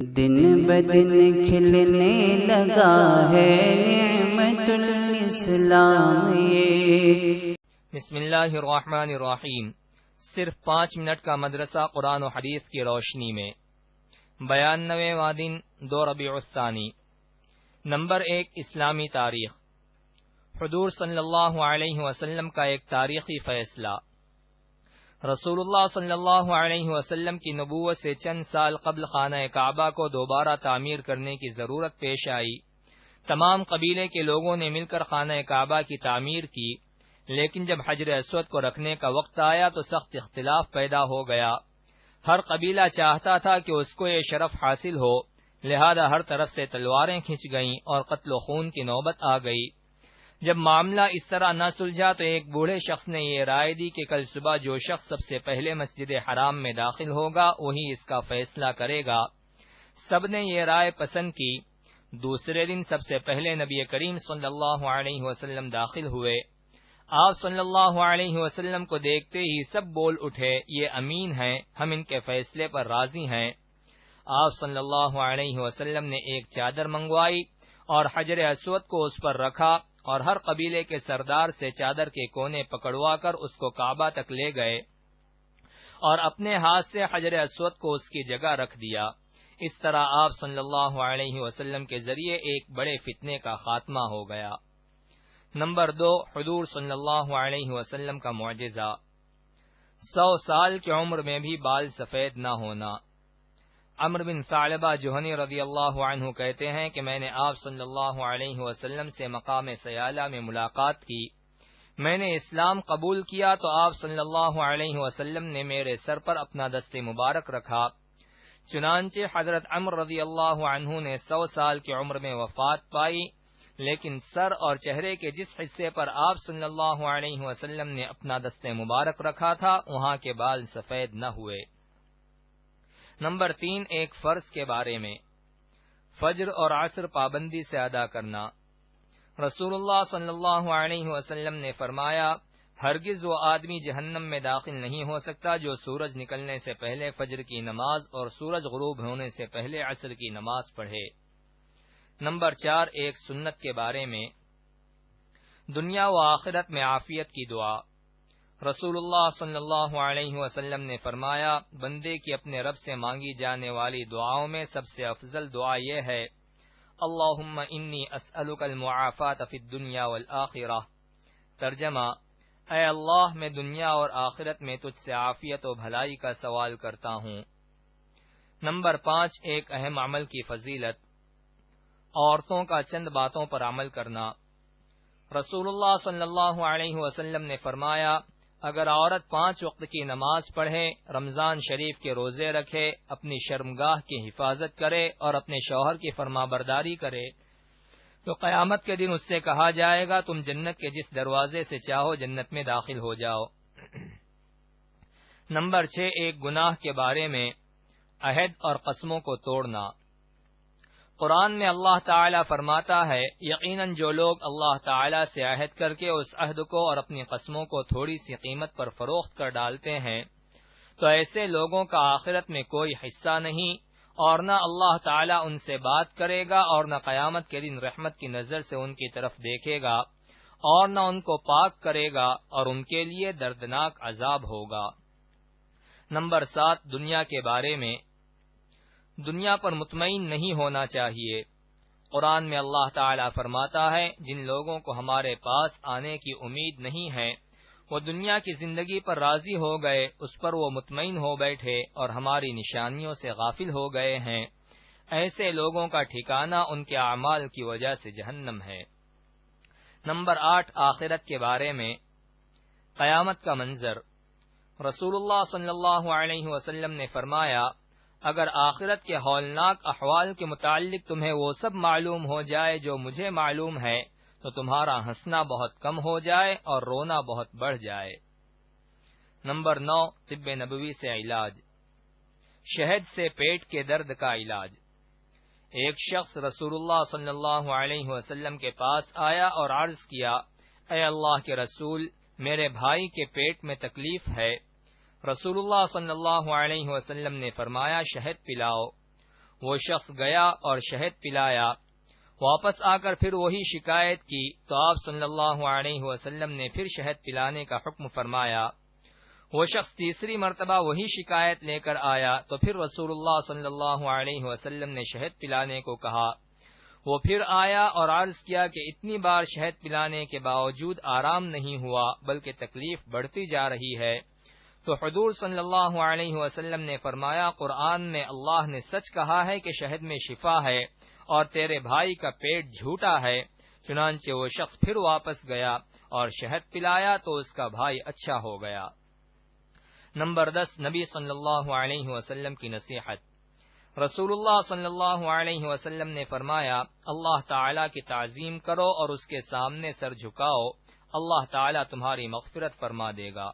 دن بدن کھلنے لگا ہے نعمت الاسلام یہ۔ بسم اللہ الرحمن الرحیم۔ صرف 5 منٹ کا مدرسہ قرآن و حدیث کی روشنی میں 92واں دن 2 ربیع الثانی۔ نمبر 1، اسلامی تاریخ۔ حضور صلی اللہ علیہ وسلم کا ایک تاریخی فیصلہ۔ رسول اللہ صلی اللہ علیہ وسلم کی نبوت سے چند سال قبل خانہ کعبہ کو دوبارہ تعمیر کرنے کی ضرورت پیش آئی۔ تمام قبیلے کے لوگوں نے مل کر خانہ کعبہ کی تعمیر کی، لیکن جب حجر اسود کو رکھنے کا وقت آیا تو سخت اختلاف پیدا ہو گیا۔ ہر قبیلہ چاہتا تھا کہ اس کو یہ شرف حاصل ہو، لہذا ہر طرف سے تلواریں کھنچ گئیں اور قتل و خون کی نوبت آ گئی۔ جب معاملہ اس طرح نہ سلجھا تو ایک بوڑھے شخص نے یہ رائے دی کہ کل صبح جو شخص سب سے پہلے مسجد حرام میں داخل ہوگا وہی اس کا فیصلہ کرے گا۔ سب نے یہ رائے پسند کی۔ دوسرے دن سب سے پہلے نبی کریم صلی اللہ علیہ وسلم داخل ہوئے۔ آپ صلی اللہ علیہ وسلم کو دیکھتے ہی سب بول اٹھے، یہ امین ہیں، ہم ان کے فیصلے پر راضی ہیں۔ آپ صلی اللہ علیہ وسلم نے ایک چادر منگوائی اور حجر اسود کو اس پر رکھا اور ہر قبیلے کے سردار سے چادر کے کونے پکڑوا کر اس کو کعبہ تک لے گئے اور اپنے ہاتھ سے حجر اسود کو اس کی جگہ رکھ دیا۔ اس طرح آپ صلی اللہ علیہ وسلم کے ذریعے ایک بڑے فتنے کا خاتمہ ہو گیا۔ نمبر 2، حضور صلی اللہ علیہ وسلم کا معجزہ۔ 100 سال کی عمر میں بھی بال سفید نہ ہونا۔ عمرو بن ثعلبہ جہنی رضی اللہ عنہ کہتے ہیں کہ میں نے آپ صلی اللہ علیہ وسلم سے مقام سیالہ میں ملاقات کی۔ میں نے اسلام قبول کیا تو آپ صلی اللہ علیہ وسلم نے میرے سر پر اپنا دست مبارک رکھا۔ چنانچہ حضرت عمرو رضی اللہ عنہ نے 100 سال کی عمر میں وفات پائی، لیکن سر اور چہرے کے جس حصے پر آپ صلی اللہ علیہ وسلم نے اپنا دست مبارک رکھا تھا وہاں کے بال سفید نہ ہوئے۔ نمبر 3، ایک فرض کے بارے میں۔ فجر اور عصر پابندی سے ادا کرنا۔ رسول اللہ صلی اللہ علیہ وسلم نے فرمایا، ہرگز وہ آدمی جہنم میں داخل نہیں ہو سکتا جو سورج نکلنے سے پہلے فجر کی نماز اور سورج غروب ہونے سے پہلے عصر کی نماز پڑھے۔ نمبر 4، ایک سنت کے بارے میں۔ دنیا و آخرت میں عافیت کی دعا۔ رسول اللہ صلی اللہ علیہ وسلم نے فرمایا، بندے کی اپنے رب سے مانگی جانے والی دعاؤں میں سب سے افضل دعا یہ ہے، اللہم انی اسألک المعافات فی الدنیا والآخرہ۔ ترجمہ، اے اللہ میں دنیا اور آخرت میں تجھ سے عافیت و بھلائی کا سوال کرتا ہوں۔ نمبر 5، ایک اہم عمل کی فضیلت۔ عورتوں کا چند باتوں پر عمل کرنا۔ رسول اللہ صلی اللہ علیہ وسلم نے فرمایا، اگر عورت 5 وقت کی نماز پڑھے، رمضان شریف کے روزے رکھے، اپنی شرمگاہ کی حفاظت کرے اور اپنے شوہر کی فرمانبرداری کرے تو قیامت کے دن اس سے کہا جائے گا تم جنت کے جس دروازے سے چاہو جنت میں داخل ہو جاؤ۔ نمبر 6، ایک گناہ کے بارے میں۔ عہد اور قسموں کو توڑنا۔ قرآن میں اللہ تعالیٰ فرماتا ہے، یقیناً جو لوگ اللہ تعالیٰ سے عہد کر کے اس عہد کو اور اپنی قسموں کو تھوڑی سی قیمت پر فروخت کر ڈالتے ہیں تو ایسے لوگوں کا آخرت میں کوئی حصہ نہیں، اور نہ اللہ تعالیٰ ان سے بات کرے گا اور نہ قیامت کے دن رحمت کی نظر سے ان کی طرف دیکھے گا اور نہ ان کو پاک کرے گا اور ان کے لیے دردناک عذاب ہوگا۔ نمبر 7، دنیا کے بارے میں۔ دنیا پر مطمئن نہیں ہونا چاہیے۔ قرآن میں اللہ تعالیٰ فرماتا ہے، جن لوگوں کو ہمارے پاس آنے کی امید نہیں ہے وہ دنیا کی زندگی پر راضی ہو گئے، اس پر وہ مطمئن ہو بیٹھے اور ہماری نشانیوں سے غافل ہو گئے ہیں۔ ایسے لوگوں کا ٹھکانہ ان کے اعمال کی وجہ سے جہنم ہے۔ نمبر 8، آخرت کے بارے میں۔ قیامت کا منظر۔ رسول اللہ صلی اللہ علیہ وسلم نے فرمایا، اگر آخرت کے ہولناک احوال کے متعلق تمہیں وہ سب معلوم ہو جائے جو مجھے معلوم ہے تو تمہارا ہنسنا بہت کم ہو جائے اور رونا بہت بڑھ جائے۔ نمبر 9، طب نبوی سے علاج۔ شہد سے پیٹ کے درد کا علاج۔ ایک شخص رسول اللہ صلی اللہ علیہ وسلم کے پاس آیا اور عرض کیا، اے اللہ کے رسول، میرے بھائی کے پیٹ میں تکلیف ہے۔ رسول اللہ صلی اللہ علیہ وسلم نے فرمایا، شہد پلاؤ۔ وہ شخص گیا اور شہد پلایا، واپس آ کر پھر وہی شکایت کی تو آپ صلی اللہ علیہ وسلم نے پھر شہد پلانے کا حکم فرمایا۔ وہ شخص تیسری مرتبہ وہی شکایت لے کر آیا تو پھر رسول اللہ صلی اللہ علیہ وسلم نے شہد پلانے کو کہا۔ وہ پھر آیا اور عرض کیا کہ اتنی بار شہد پلانے کے باوجود آرام نہیں ہوا بلکہ تکلیف بڑھتی جا رہی ہے، تو حضور صلی اللہ علیہ وسلم نے فرمایا، قرآن میں اللہ نے سچ کہا ہے کہ شہد میں شفا ہے اور تیرے بھائی کا پیٹ جھوٹا ہے۔ چنانچہ وہ شخص پھر واپس گیا اور شہد پلایا تو اس کا بھائی اچھا ہو گیا۔ نمبر 10، نبی صلی اللہ علیہ وسلم کی نصیحت۔ رسول اللہ صلی اللہ علیہ وسلم نے فرمایا، اللہ تعالی کی تعظیم کرو اور اس کے سامنے سر جھکاؤ، اللہ تعالی تمہاری مغفرت فرما دے گا۔